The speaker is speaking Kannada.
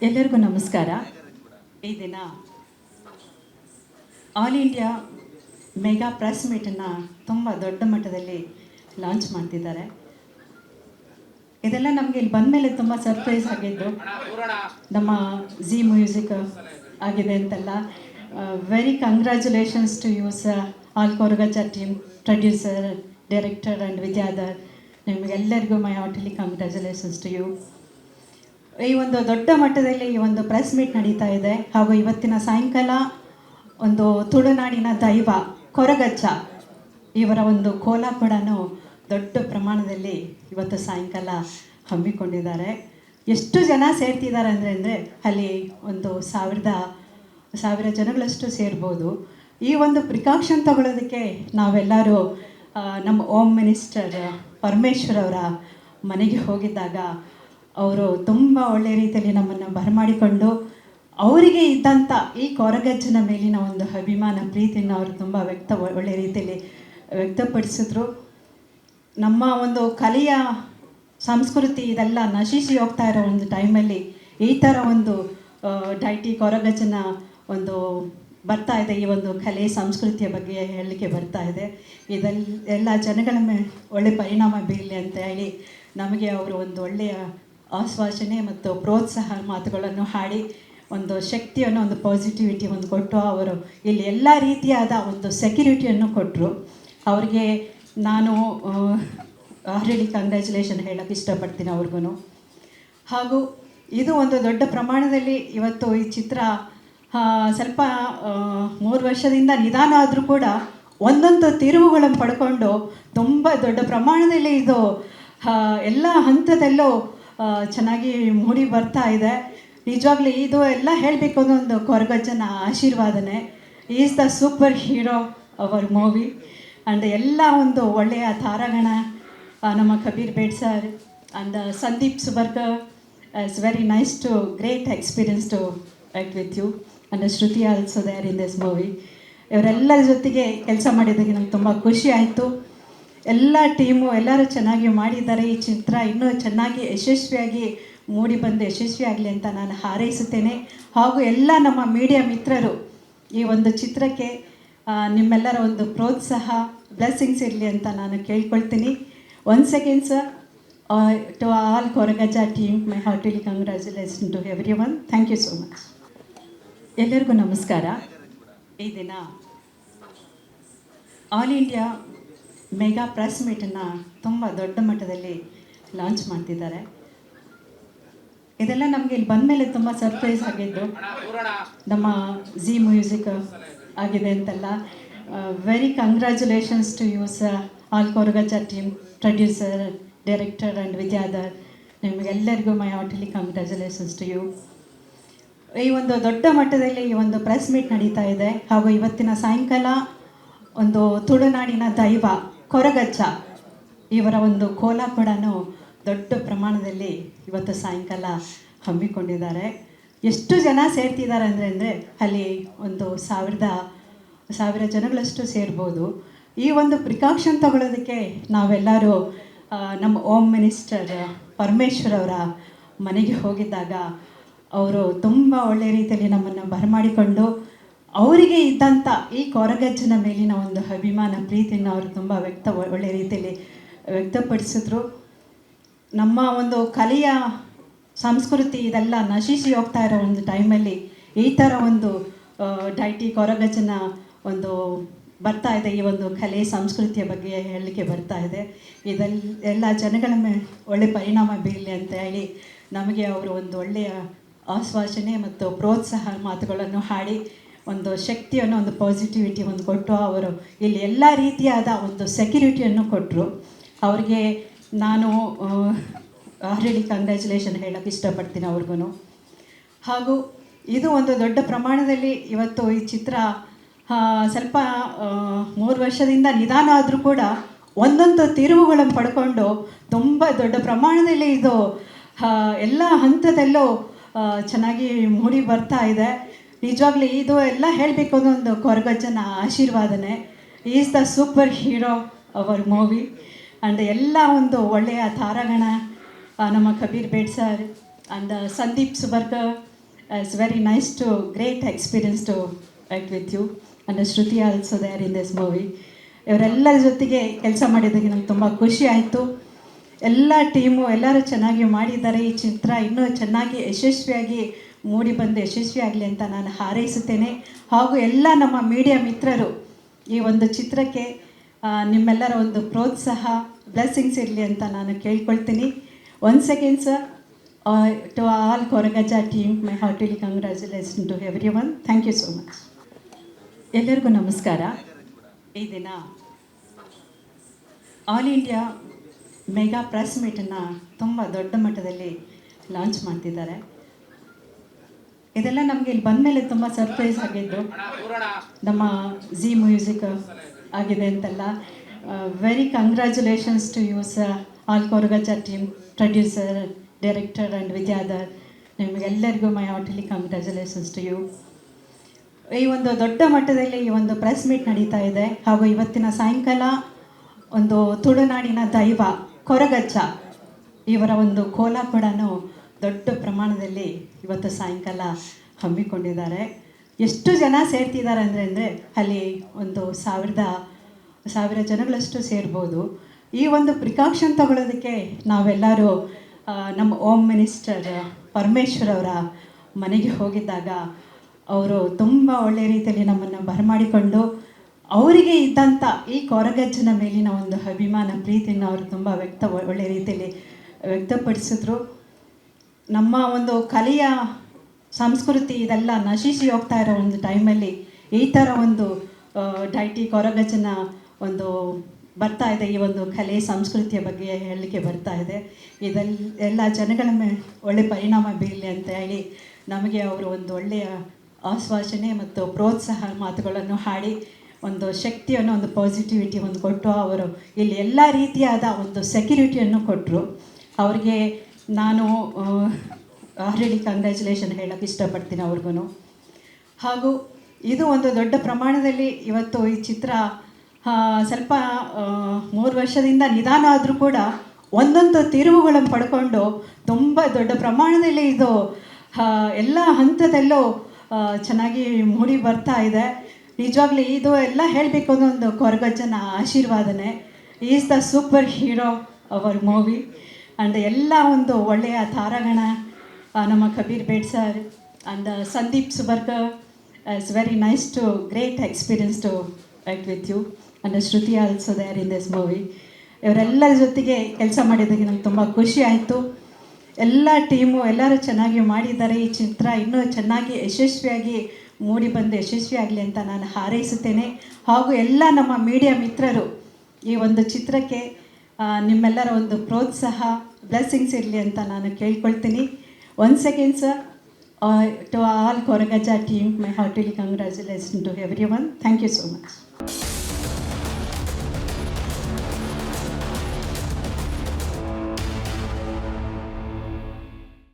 ಎಲ್ಲರಿಗೂ ನಮಸ್ಕಾರ. ಈ ದಿನ ಆಲ್ ಇಂಡಿಯಾ ಮೆಗಾ ಪ್ರೆಸ್ ಮೀಟನ್ನು ತುಂಬ ದೊಡ್ಡ ಮಟ್ಟದಲ್ಲಿ ಲಾಂಚ್ ಮಾಡ್ತಿದ್ದಾರೆ. ಇದೆಲ್ಲ ನಮಗೆ ಇಲ್ಲಿ ಬಂದ ಮೇಲೆ ತುಂಬ ಸರ್ಪ್ರೈಸ್ ಆಗಿದ್ದು, ನಮ್ಮ ಝೀ ಮ್ಯೂಸಿಕ್ ಆಗಿದೆ ಅಂತೆಲ್ಲ. Very congratulations to yous all Koragajja team, producer, director and Vidyadhar. ನಿಮಗೆಲ್ಲರಿಗೂ my heartily congratulations to you. ಈ ಒಂದು ದೊಡ್ಡ ಮಟ್ಟದಲ್ಲಿ ಈ ಒಂದು ಪ್ರೆಸ್ ಮೀಟ್ ನಡೀತಾ ಇದೆ. ಹಾಗೂ ಇವತ್ತಿನ ಸಾಯಂಕಾಲ ಒಂದು ತುಳುನಾಡಿನ ದೈವ ಕೊರಗಜ್ಜ ಇವರ ಒಂದು ಕೋಲ ಕೂಡ ದೊಡ್ಡ ಪ್ರಮಾಣದಲ್ಲಿ ಇವತ್ತು ಸಾಯಂಕಾಲ ಹಮ್ಮಿಕೊಂಡಿದ್ದಾರೆ. ಎಷ್ಟು ಜನ ಸೇರ್ತಿದ್ದಾರೆ ಅಂದರೆ ಅಲ್ಲಿ ಒಂದು ಸಾವಿರ ಜನಗಳಷ್ಟು ಸೇರ್ಬೋದು. ಈ ಒಂದು ಪ್ರಿಕಾಷನ್ ತಗೊಳ್ಳೋದಕ್ಕೆ ನಾವೆಲ್ಲರೂ ನಮ್ಮ ಹೋಮ್ ಮಿನಿಸ್ಟರ್ ಪರಮೇಶ್ವರ್ ಅವರ ಮನೆಗೆ ಹೋಗಿದ್ದಾಗ ಅವರು ತುಂಬ ಒಳ್ಳೆಯ ರೀತಿಯಲ್ಲಿ ನಮ್ಮನ್ನು ಬರಮಾಡಿಕೊಂಡು ಅವರಿಗೆ ಇದ್ದಂಥ ಈ ಕೊರಗಜ್ಜನ ಮೇಲಿನ ಒಂದು ಅಭಿಮಾನ ಪ್ರೀತಿಯನ್ನು ಅವರು ತುಂಬ ಒಳ್ಳೆಯ ರೀತಿಯಲ್ಲಿ ವ್ಯಕ್ತಪಡಿಸಿದ್ರು. ನಮ್ಮ ಒಂದು ಕಲೆಯ ಸಂಸ್ಕೃತಿ ಇದೆಲ್ಲ ನಶಿಸಿ ಹೋಗ್ತಾ ಇರೋ ಒಂದು ಟೈಮಲ್ಲಿ ಈ ಥರ ಒಂದು ಡೈಟಿ ಕೊರಗಜ್ಜನ ಒಂದು ಬರ್ತಾ ಇದೆ. ಈ ಒಂದು ಕಲೆ ಸಂಸ್ಕೃತಿಯ ಬಗ್ಗೆ ಹೇಳಲಿಕ್ಕೆ ಬರ್ತಾ ಇದೆ. ಎಲ್ಲ ಜನಗಳ ಮೇಲೆ ಒಳ್ಳೆಯ ಪರಿಣಾಮ ಬೀರಲಿ ಅಂತ ಹೇಳಿ ನಮಗೆ ಅವರು ಒಂದು ಒಳ್ಳೆಯ ಆಶ್ವಾಸನೆ ಮತ್ತು ಪ್ರೋತ್ಸಾಹ ಮಾತುಗಳನ್ನು ಹಾಡಿ ಒಂದು ಶಕ್ತಿಯನ್ನು, ಒಂದು ಪಾಸಿಟಿವಿಟಿ ಒಂದು ಕೊಟ್ಟು ಅವರು ಇಲ್ಲಿ ಎಲ್ಲ ರೀತಿಯಾದ ಒಂದು ಸೆಕ್ಯೂರಿಟಿಯನ್ನು ಕೊಟ್ಟರು. ಅವ್ರಿಗೆ ನಾನು ಆಲ್ರೆಡಿ ಕಂಗ್ರ್ಯಾಚುಲೇಷನ್ ಹೇಳೋಕ್ಕೆ ಇಷ್ಟಪಡ್ತೀನಿ ಅವ್ರಿಗೂ. ಹಾಗೂ ಇದು ಒಂದು ದೊಡ್ಡ ಪ್ರಮಾಣದಲ್ಲಿ ಇವತ್ತು ಈ ಚಿತ್ರ ಸ್ವಲ್ಪ 3 ವರ್ಷದಿಂದ ನಿಧಾನ ಆದರೂ ಕೂಡ ಒಂದೊಂದು ತಿರುವುಗಳನ್ನು ಪಡ್ಕೊಂಡು ತುಂಬ ದೊಡ್ಡ ಪ್ರಮಾಣದಲ್ಲಿ ಇದು ಎಲ್ಲ ಹಂತದಲ್ಲೂ ಚೆನ್ನಾಗಿ ಮೂಡಿ ಬರ್ತಾ ಇದೆ. ನಿಜವಾಗ್ಲೂ ಇದು ಎಲ್ಲ ಹೇಳಬೇಕು ಅನ್ನೋ ಒಂದು ಕೊರಗಜ್ಜನ ಆಶೀರ್ವಾದನೆ. Is the super hero our movie. And ಎಲ್ಲ ಒಂದು ಒಳ್ಳೆಯ ತಾರಾಗಣ ನಮ್ಮ Kabir Bedi sir and Sandeep Soparkar. It's very nice too great experience to act with you and Shruti also there in this movie. ಇವರೆಲ್ಲರ ಜೊತೆಗೆ ಕೆಲಸ ಮಾಡಿದ್ದಕ್ಕೆ ನಂಗೆ ತುಂಬ ಖುಷಿ ಆಯಿತು. ಎಲ್ಲ ಟೀಮು ಎಲ್ಲರೂ ಚೆನ್ನಾಗಿ ಮಾಡಿದ್ದಾರೆ. ಈ ಚಿತ್ರ ಇನ್ನೂ ಚೆನ್ನಾಗಿ ಯಶಸ್ವಿಯಾಗಿ ಮೂಡಿ ಬಂದು ಯಶಸ್ವಿಯಾಗಲಿ ಅಂತ ನಾನು ಹಾರೈಸುತ್ತೇನೆ. ಹಾಗೂ ಎಲ್ಲ ನಮ್ಮ ಮೀಡಿಯಾ ಮಿತ್ರರು ಈ ಒಂದು ಚಿತ್ರಕ್ಕೆ ನಿಮ್ಮೆಲ್ಲರ ಒಂದು ಪ್ರೋತ್ಸಾಹ, ಬ್ಲೆಸ್ಸಿಂಗ್ಸ್ ಇರಲಿ ಅಂತ ನಾನು ಕೇಳ್ಕೊಳ್ತೀನಿ. Once again sir, to all Koragajja team, my heartily congratulation to everyone. Thank you so much. ಎಲ್ಲರಿಗೂ ನಮಸ್ಕಾರ. ಈ ದಿನ ಆಲ್ ಇಂಡಿಯಾ ಮೆಗಾ ಪ್ರೆಸ್ ಮೀಟನ್ನು ತುಂಬ ದೊಡ್ಡ ಮಟ್ಟದಲ್ಲಿ ಲಾಂಚ್ ಮಾಡ್ತಿದ್ದಾರೆ. ಇದೆಲ್ಲ ನಮಗೆ ಇಲ್ಲಿ ಬಂದ ಮೇಲೆ ತುಂಬ ಸರ್ಪ್ರೈಸ್ ಆಗಿದ್ದು, ನಮ್ಮ ಝೀ ಮ್ಯೂಸಿಕ್ ಆಗಿದೆ ಅಂತೆಲ್ಲ. Very congratulations to yous all Koragajja team, producer, director and Vidyadhar. ನಿಮಗೆಲ್ಲರಿಗೂ my heartily congratulations to you. ಈ ಒಂದು ದೊಡ್ಡ ಮಟ್ಟದಲ್ಲಿ ಈ ಒಂದು ಪ್ರೆಸ್ ಮೀಟ್ ನಡೀತಾ ಇದೆ. ಹಾಗೂ ಇವತ್ತಿನ ಸಾಯಂಕಾಲ ಒಂದು ತುಳುನಾಡಿನ ದೈವ ಕೊರಗಜ್ಜ ಇವರ ಒಂದು ಕೋಲ ಕೂಡ ದೊಡ್ಡ ಪ್ರಮಾಣದಲ್ಲಿ ಇವತ್ತು ಸಾಯಂಕಾಲ ಹಮ್ಮಿಕೊಂಡಿದ್ದಾರೆ. ಎಷ್ಟು ಜನ ಸೇರ್ತಿದ್ದಾರೆ ಅಂದರೆ ಅಲ್ಲಿ ಒಂದು ಸಾವಿರ ಜನಗಳಷ್ಟು ಸೇರ್ಬೋದು. ಈ ಒಂದು ಪ್ರಿಕಾಷನ್ ತಗೊಳ್ಳೋದಕ್ಕೆ ನಾವೆಲ್ಲರೂ ನಮ್ಮ ಹೋಮ್ ಮಿನಿಸ್ಟರ್ ಪರಮೇಶ್ವರ್ ಅವರ ಮನೆಗೆ ಹೋಗಿದ್ದಾಗ ಅವರು ತುಂಬ ಒಳ್ಳೆಯ ರೀತಿಯಲ್ಲಿ ನಮ್ಮನ್ನು ಬರಮಾಡಿಕೊಂಡು ಅವರಿಗೆ ಇದ್ದಂಥ ಈ ಕೊರಗಜ್ಜನ ಮೇಲಿನ ಒಂದು ಅಭಿಮಾನ ಪ್ರೀತಿಯನ್ನು ಅವರು ತುಂಬ ಒಳ್ಳೆಯ ರೀತಿಯಲ್ಲಿ ವ್ಯಕ್ತಪಡಿಸಿದ್ರು. ನಮ್ಮ ಒಂದು ಕಲೆಯ ಸಂಸ್ಕೃತಿ ಇದೆಲ್ಲ ನಶಿಸಿ ಹೋಗ್ತಾ ಇರೋ ಒಂದು ಟೈಮಲ್ಲಿ ಈ ಥರ ಒಂದು ಡೈಟಿ ಕೊರಗಜ್ಜನ ಒಂದು ಬರ್ತಾ ಇದೆ. ಈ ಒಂದು ಕಲೆ ಸಂಸ್ಕೃತಿಯ ಬಗ್ಗೆ ಹೇಳಲಿಕ್ಕೆ ಬರ್ತಾ ಇದೆ. ಎಲ್ಲ ಜನಗಳ ಮೇಲೆ ಒಳ್ಳೆಯ ಪರಿಣಾಮ ಬೀರಲಿ ಅಂತ ಹೇಳಿ ನಮಗೆ ಅವರು ಒಂದು ಒಳ್ಳೆಯ ಆಶ್ವಾಸನೆ ಮತ್ತು ಪ್ರೋತ್ಸಾಹ ಮಾತುಗಳನ್ನು ಹಾಡಿ ಒಂದು ಶಕ್ತಿಯನ್ನು, ಒಂದು ಪಾಸಿಟಿವಿಟಿ ಒಂದು ಕೊಟ್ಟು ಅವರು ಇಲ್ಲಿ ಎಲ್ಲ ರೀತಿಯಾದ ಒಂದು ಸೆಕ್ಯೂರಿಟಿಯನ್ನು ಕೊಟ್ಟರು. ಅವ್ರಿಗೆ ನಾನು ಆಲ್ರೆಡಿ ಕಂಗ್ರ್ಯಾಚುಲೇಷನ್ ಹೇಳೋಕ್ಕೆ ಇಷ್ಟಪಡ್ತೀನಿ ಅವ್ರಿಗೂ. ಹಾಗೂ ಇದು ಒಂದು ದೊಡ್ಡ ಪ್ರಮಾಣದಲ್ಲಿ ಇವತ್ತು ಈ ಚಿತ್ರ ಸ್ವಲ್ಪ 3 ವರ್ಷದಿಂದ ನಿಧಾನ ಆದರೂ ಕೂಡ ಒಂದೊಂದು ತಿರುವುಗಳನ್ನು ಪಡ್ಕೊಂಡು ತುಂಬ ದೊಡ್ಡ ಪ್ರಮಾಣದಲ್ಲಿ ಇದು ಎಲ್ಲ ಹಂತದಲ್ಲೂ ಚೆನ್ನಾಗಿ ಮೂಡಿ ಬರ್ತಾ ಇದೆ. ನಿಜವಾಗ್ಲೂ ಇದು ಎಲ್ಲ ಹೇಳಬೇಕು ಅನ್ನೋ ಒಂದು ಕೊರಗಜ್ಜನ ಆಶೀರ್ವಾದನೆ. Is the super hero our movie. And ಎಲ್ಲ ಒಂದು ಒಳ್ಳೆಯ ತಾರಾಗಣ ನಮ್ಮ Kabir Bedi sir and Sandeep Soparkar. It's very nice to, great experience to act with you. And Shruti also there in this movie. ಇವರೆಲ್ಲರ ಜೊತೆಗೆ ಕೆಲಸ ಮಾಡಿದ್ದಕ್ಕೆ ನಂಗೆ ತುಂಬ ಖುಷಿ ಆಯಿತು. ಎಲ್ಲ ಟೀಮು ಎಲ್ಲರೂ ಚೆನ್ನಾಗಿ ಮಾಡಿದ್ದಾರೆ. ಈ ಚಿತ್ರ ಇನ್ನೂ ಚೆನ್ನಾಗಿ ಯಶಸ್ವಿಯಾಗಿ ಮೂಡಿ ಬಂದು ಯಶಸ್ವಿಯಾಗಲಿ ಅಂತ ನಾನು ಹಾರೈಸುತ್ತೇನೆ. ಹಾಗೂ ಎಲ್ಲ ನಮ್ಮ ಮೀಡಿಯಾ ಮಿತ್ರರು ಈ ಒಂದು ಚಿತ್ರಕ್ಕೆ ನಿಮ್ಮೆಲ್ಲರ ಒಂದು ಪ್ರೋತ್ಸಾಹ ಬ್ಲೆಸ್ಸಿಂಗ್ಸ್ ಇರಲಿ ಅಂತ ನಾನು ಕೇಳ್ಕೊಳ್ತೀನಿ. Once again sir, to all Koragajja team, my heartily congratulation to everyone. Thank you so much. ಎಲ್ಲರಿಗೂ ನಮಸ್ಕಾರ. ಈ ದಿನ ಆಲ್ ಇಂಡಿಯಾ ಮೆಗಾ ಪ್ರೆಸ್ ಮೀಟನ್ನು ತುಂಬ ದೊಡ್ಡ ಮಟ್ಟದಲ್ಲಿ ಲಾಂಚ್ ಮಾಡ್ತಿದ್ದಾರೆ. ಇದೆಲ್ಲ ನಮಗೆ ಇಲ್ಲಿ ಬಂದ ಮೇಲೆ ತುಂಬ ಸರ್ಪ್ರೈಸ್ ಆಗಿದ್ದು. ನಮ್ಮ ಝೀ ಮ್ಯೂಸಿಕ್ ಆಗಿದೆ ಅಂತೆಲ್ಲ. Very congratulations to you sir, all Koragajja team, producer, director and Vidyadhar. ನಿಮಗೆಲ್ಲರಿಗೂ my heartily congratulations to you. ಈ ಒಂದು ದೊಡ್ಡ ಮಟ್ಟದಲ್ಲಿ ಈ ಒಂದು ಪ್ರೆಸ್ ಮೀಟ್ ನಡೀತಾ ಇದೆ. ಹಾಗೂ ಇವತ್ತಿನ ಸಾಯಂಕಾಲ ಒಂದು ತುಳುನಾಡಿನ ದೈವ ಕೊರಗಜ್ಜ ಇವರ ಒಂದು ಕೋಲ ಕೂಡ ದೊಡ್ಡ ಪ್ರಮಾಣದಲ್ಲಿ ಇವತ್ತು ಸಾಯಂಕಾಲ ಹಮ್ಮಿಕೊಂಡಿದ್ದಾರೆ. ಎಷ್ಟು ಜನ ಸೇರ್ತಿದ್ದಾರೆ ಅಂದರೆ ಅಲ್ಲಿ ಒಂದು ಸಾವಿರ ಜನಗಳಷ್ಟು ಸೇರ್ಬೋದು. ಈ ಒಂದು ಪ್ರಿಕಾಷನ್ ತಗೊಳ್ಳೋದಕ್ಕೆ ನಾವೆಲ್ಲರೂ ನಮ್ಮ ಹೋಮ್ ಮಿನಿಸ್ಟರ್ ಪರಮೇಶ್ವರ್ ಅವರ ಮನೆಗೆ ಹೋಗಿದ್ದಾಗ ಅವರು ತುಂಬ ಒಳ್ಳೆಯ ರೀತಿಯಲ್ಲಿ ನಮ್ಮನ್ನು ಬರಮಾಡಿಕೊಂಡು ಅವರಿಗೆ ಇದ್ದಂಥ ಈ ಕೊರಗಜ್ಜನ ಮೇಲಿನ ಒಂದು ಅಭಿಮಾನ ಪ್ರೀತಿಯನ್ನು ಅವರು ತುಂಬ ಒಳ್ಳೆಯ ರೀತಿಯಲ್ಲಿ ವ್ಯಕ್ತಪಡಿಸಿದ್ರು. ನಮ್ಮ ಒಂದು ಕಲೆಯ ಸಂಸ್ಕೃತಿ ಇದೆಲ್ಲ ನಶಿಸಿ ಹೋಗ್ತಾ ಇರೋ ಒಂದು ಟೈಮಲ್ಲಿ ಈ ಥರ ಒಂದು ಡೈಟಿ ಕೊರಗಜ್ಜನ ಒಂದು ಬರ್ತಾ ಇದೆ. ಈ ಒಂದು ಕಲೆ ಸಂಸ್ಕೃತಿಯ ಬಗ್ಗೆ ಹೇಳಲಿಕ್ಕೆ ಬರ್ತಾ ಇದೆ. ಎಲ್ಲ ಜನಗಳ ಮೇಲೆ ಒಳ್ಳೆಯ ಪರಿಣಾಮ ಬೀರಲಿ ಅಂತ ಹೇಳಿ ನಮಗೆ ಅವರು ಒಂದು ಒಳ್ಳೆಯ ಆಶ್ವಾಸನೆ ಮತ್ತು ಪ್ರೋತ್ಸಾಹ ಮಾತುಗಳನ್ನು ಹಾಡಿ ಒಂದು ಶಕ್ತಿಯನ್ನು, ಒಂದು ಪಾಸಿಟಿವಿಟಿ ಒಂದು ಕೊಟ್ಟು ಅವರು ಇಲ್ಲಿ ಎಲ್ಲ ರೀತಿಯಾದ ಒಂದು ಸೆಕ್ಯೂರಿಟಿಯನ್ನು ಕೊಟ್ಟರು. ಅವ್ರಿಗೆ ನಾನು ಆಲ್ರೆಡಿ ಕಂಗ್ರ್ಯಾಚುಲೇಷನ್ ಹೇಳೋಕ್ಕೆ ಇಷ್ಟಪಡ್ತೀನಿ ಅವ್ರಿಗೂ. ಹಾಗೂ ಇದು ಒಂದು ದೊಡ್ಡ ಪ್ರಮಾಣದಲ್ಲಿ ಇವತ್ತು ಈ ಚಿತ್ರ ಸ್ವಲ್ಪ 3 ವರ್ಷದಿಂದ ನಿಧಾನ ಆದರೂ ಕೂಡ ಒಂದೊಂದು ತಿರುವುಗಳನ್ನು ಪಡ್ಕೊಂಡು ತುಂಬ ದೊಡ್ಡ ಪ್ರಮಾಣದಲ್ಲಿ ಇದು ಎಲ್ಲ ಹಂತದಲ್ಲೂ ಚೆನ್ನಾಗಿ ಮೂಡಿ ಬರ್ತಾ ಇದೆ. ನಿಜವಾಗ್ಲೂ ಇದು ಎಲ್ಲ ಹೇಳಬೇಕು ಅನ್ನೋ ಒಂದು ಕೊರಗಜ್ಜನ ಆಶೀರ್ವಾದನೆ. Is the super hero our movie. And ಎಲ್ಲ ಒಂದು ಒಳ್ಳೆಯ ತಾರಾಗಣ ನಮ್ಮ Kabir Bedi sir and Sandeep Soparkar. It's very nice too, great experience to act with you. And Shruti also there in this movie. ಇವರೆಲ್ಲರ ಜೊತೆಗೆ ಕೆಲಸ ಮಾಡಿದ್ದಕ್ಕೆ ನಂಗೆ ತುಂಬ ಖುಷಿ ಆಯಿತು. ಎಲ್ಲ ಟೀಮು ಎಲ್ಲರೂ ಚೆನ್ನಾಗಿ ಮಾಡಿದ್ದಾರೆ. ಈ ಚಿತ್ರ ಇನ್ನೂ ಚೆನ್ನಾಗಿ ಯಶಸ್ವಿಯಾಗಿ ಮೂಡಿ ಬಂದು ಯಶಸ್ವಿಯಾಗಲಿ ಅಂತ ನಾನು ಹಾರೈಸುತ್ತೇನೆ. ಹಾಗೂ ಎಲ್ಲ ನಮ್ಮ ಮೀಡಿಯಾ ಮಿತ್ರರು ಈ ಒಂದು ಚಿತ್ರಕ್ಕೆ ನಿಮ್ಮೆಲ್ಲರ ಒಂದು ಪ್ರೋತ್ಸಾಹ ಬ್ಲೆಸ್ಸಿಂಗ್ಸ್ ಇರಲಿ ಅಂತ ನಾನು ಕೇಳ್ಕೊಳ್ತೀನಿ. Once again sir, to all Koragajja team, my heartily congratulation to everyone. Thank you so much.